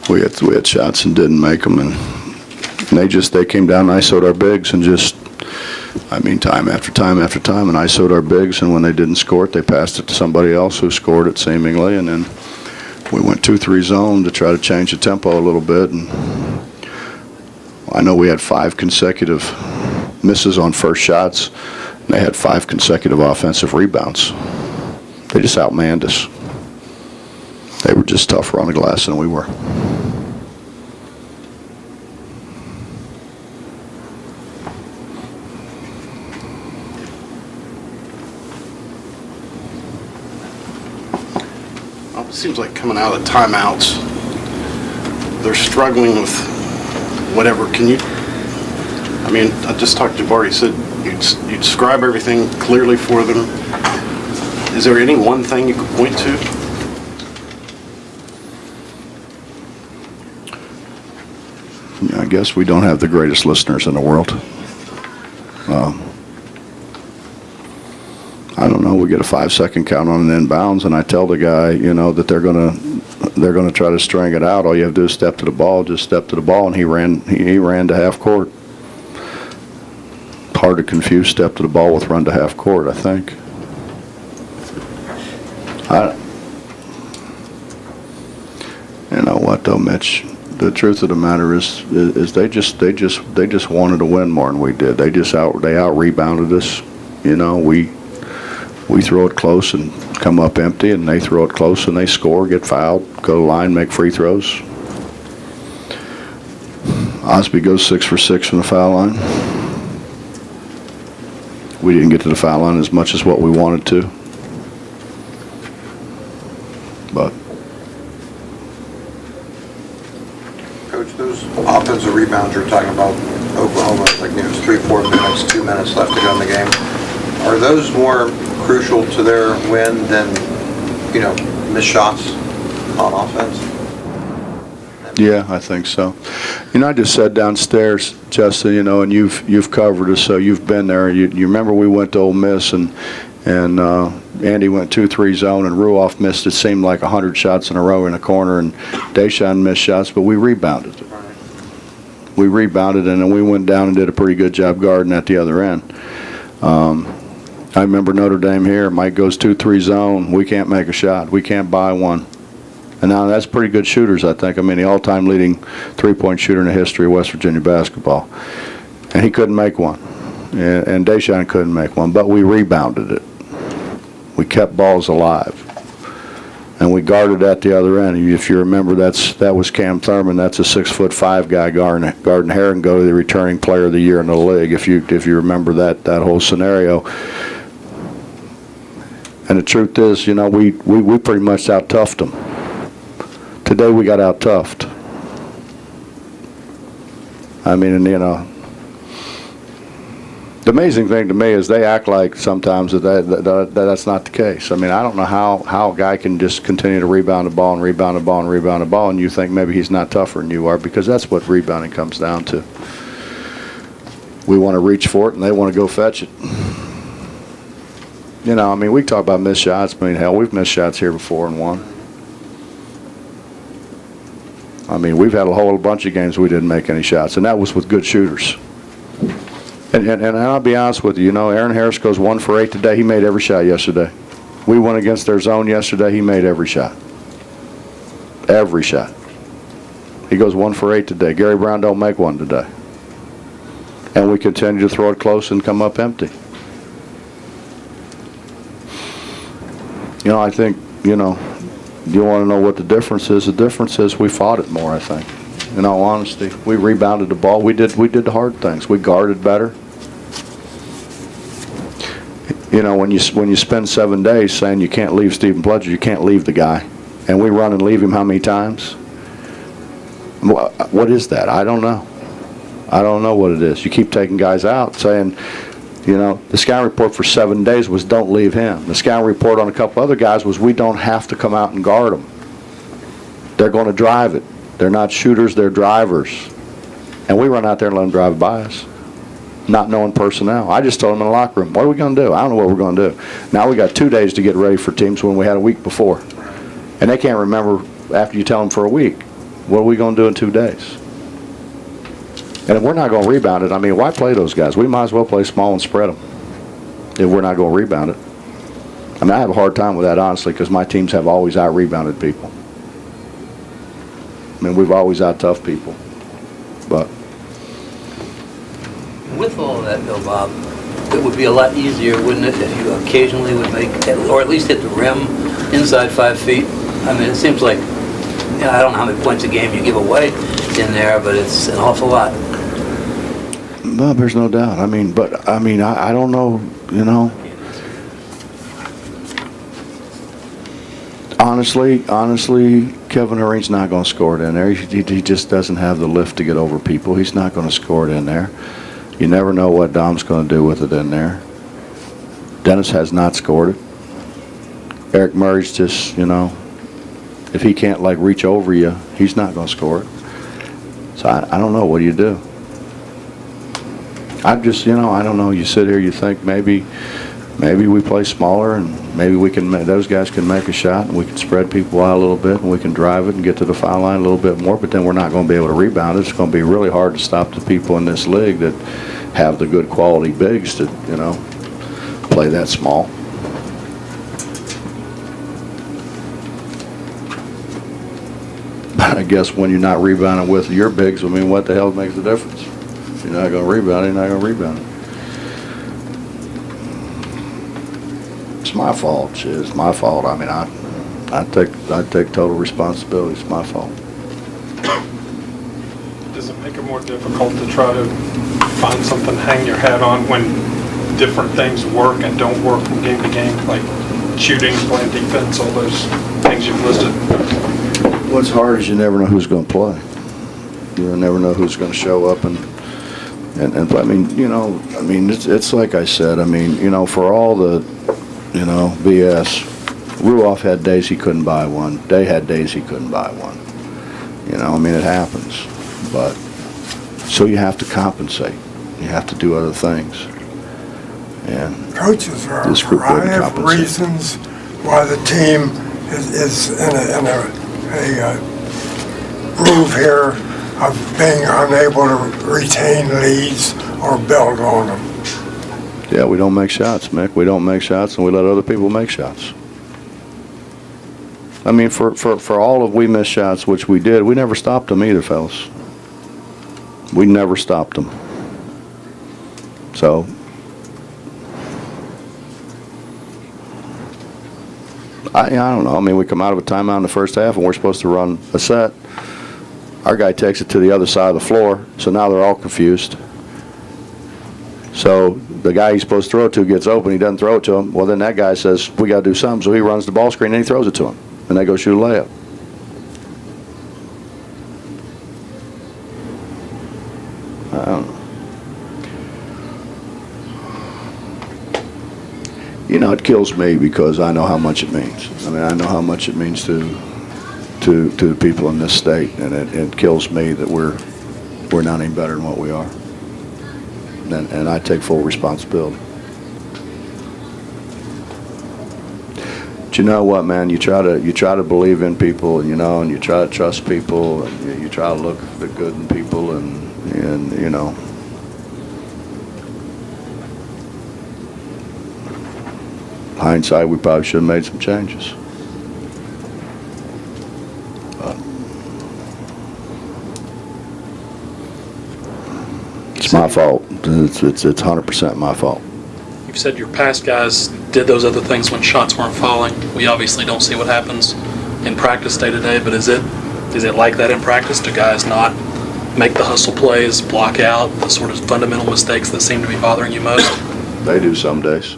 we had shots and didn't make them, and they came down and ISO'd our bigs and just, time after time after time, and ISO'd our bigs, and when they didn't score it, they passed it to somebody else who scored it seemingly, and then we went 2-3 zone to try to change the tempo a little bit, and I know we had 5 consecutive misses on first shots, and they had 5 consecutive offensive rebounds. They just outmanned us. They were just tougher on the glass than we were. It seems like coming out of the timeouts, they're struggling with whatever. Can you, I just talked to Bart, he said you describe everything clearly for them. Is there any one thing you could point to? I guess we don't have the greatest listeners in the world. I don't know. We get a 5-second count on an inbounds, and I tell the guy, that they're gonna try to string it out. All you have to do is step to the ball. Just step to the ball, and he ran to half court. Hard to confuse step to the ball with run to half court, I think. You know what though, Mitch? The truth of the matter is they just wanted to win more than we did. They out rebounded us. We throw it close and come up empty, and they throw it close and they score, get fouled, go to the line, make free throws. Osby goes 6 for 6 from the foul line. We didn't get to the foul line as much as what we wanted to. But Coach, those offensive rebounds you're talking about, Oklahoma, like it was 3-4 minutes, 2 minutes left to go in the game. Are those more crucial to their win than, missed shots on offense? yeah, I think so. I just said downstairs, Justin, and you've covered us, so you've been there. You remember we went to Ole Miss and Andy went 2-3 zone, and Ruoff missed, it seemed like 100 shots in a row in a corner, and Deshaun missed shots, but we rebounded. We rebounded, and then we went down and did a pretty good job guarding at the other end. I remember Notre Dame here. Mike goes 2-3 zone. We can't make a shot. We can't buy one. And now that's pretty good shooters, I think. The all-time leading three-point shooter in the history of West Virginia basketball. And he couldn't make one. And Deshaun couldn't make one. But we rebounded it. We kept balls alive. And we guarded at the other end. If you remember, that was Cam Thurman. That's a 6'5" guy guarding Herringo, the returning player of the year in the league. If you remember that whole scenario. And the truth is, we pretty much out-toughed them. Today we got out-toughed. The amazing thing to me is they act like sometimes that's not the case. I don't know how a guy can just continue to rebound the ball and rebound the ball and rebound the ball, and you think maybe he's not tougher than you are, because that's what rebounding comes down to. We want to reach for it, and they want to go fetch it. We talk about missed shots. Hell, we've missed shots here before and won. We've had a whole bunch of games we didn't make any shots, and that was with good shooters. And I'll be honest with you, Aaron Harris goes 1 for 8 today. He made every shot yesterday. We went against their zone yesterday. He made every shot. Every shot. He goes 1 for 8 today. Gary Brown don't make one today. And we continue to throw it close and come up empty. I think, you want to know what the difference is? The difference is we fought it more, I think. In all honesty, we rebounded the ball. We did the hard things. We guarded better. When you spend 7 days saying you can't leave Stephen Pledger, you can't leave the guy, and we run and leave him how many times? What is that? I don't know. I don't know what it is. You keep taking guys out, saying, the scouting report for 7 days was don't leave him. The scouting report on a couple other guys was we don't have to come out and guard them. They're going to drive it. They're not shooters, they're drivers. And we run out there and let them drive by us, not knowing personnel. I just told them in the locker room, what are we going to do? I don't know what we're going to do. Now we got 2 days to get ready for teams when we had a week before. And they can't remember after you tell them for a week. What are we going to do in 2 days? And if we're not going to rebound it, I mean, why play those guys? We might as well play small and spread them if we're not going to rebound it. I mean, I have a hard time with that, honestly, because my teams have always out-rebounded people. I mean, we've always out-toughed people. But With all of that, though, Bob, it would be a lot easier, wouldn't it, if you occasionally would make, or at least hit the rim inside 5 feet? I mean, it seems like, I don't know how many points a game you give away in there, but it's an awful lot. no, there's no doubt. I mean, I don't know, you know. Honestly, Kevin Hurring's not going to score it in there. He just doesn't have the lift to get over people. He's not going to score it in there. You never know what Dom's going to do with it in there. Dennis has not scored it. Eric Murray's just, you know, if he can't, like, reach over you, he's not going to score it. So I don't know. What do you do? I'm just, you know, I don't know. You sit here, you think maybe we play smaller and maybe we can, those guys can make a shot and we can spread people out a little bit and we can drive it and get to the foul line a little bit more, but then we're not going to be able to rebound it. It's going to be really hard to stop the people in this league that have the good quality bigs to, you know, play that small. But I guess when you're not rebounding with your bigs, I mean, what the hell makes the difference? If you're not going to rebound it, you're not going to rebound it. It's my fault. It's my fault. I mean, I take total responsibility. It's my fault. Does it make it more difficult to try to find something to hang your hat on when different things work and don't work from game to game, like shooting, playing defense, all those things you've listed? What's hard is you never know who's going to play. You never know who's going to show up and play. I mean, you know, I mean, it's like I said. I mean, you know, for all the, you know, BS, Ruoff had days he couldn't buy one. Day had days he couldn't buy one. You know, I mean, it happens. But so you have to compensate. You have to do other things. And Coaches, there are a this group doesn't variety of compensate. reasons why the team is in a groove here of being unable to retain leads or build on them. Yeah, we don't make shots, Mick. We don't make shots, and we let other people make shots. I mean, for all of we missed shots, which we did, we never stopped them either, fellas. We never stopped them. So, I don't know. I mean, we come out of a timeout in the first half, and we're supposed to run a set. Our guy takes it to the other side of the floor, so now they're all confused. So the guy he's supposed to throw it to gets open, he doesn't throw it to him. Well, then that guy says, we got to do something, so he runs the ball screen and he throws it to him. And they go shoot a layup. I don't know. You know, it kills me because I know how much it means. I mean, I know how much it means to the people in this state, and it kills me that we're not any better than what we are. And I take full responsibility. But you know what, man? You try to believe in people, you know, and you try to trust people, and you try to look the good in people, and you know. Hindsight, we probably should have made some changes. But it's my fault. It's 100% my fault. You've said your past guys did those other things when shots weren't falling. We obviously don't see what happens in practice day to day, but is it like that in practice? Do guys not make the hustle plays, block out the sort of fundamental mistakes that seem to be bothering you most? They do some days.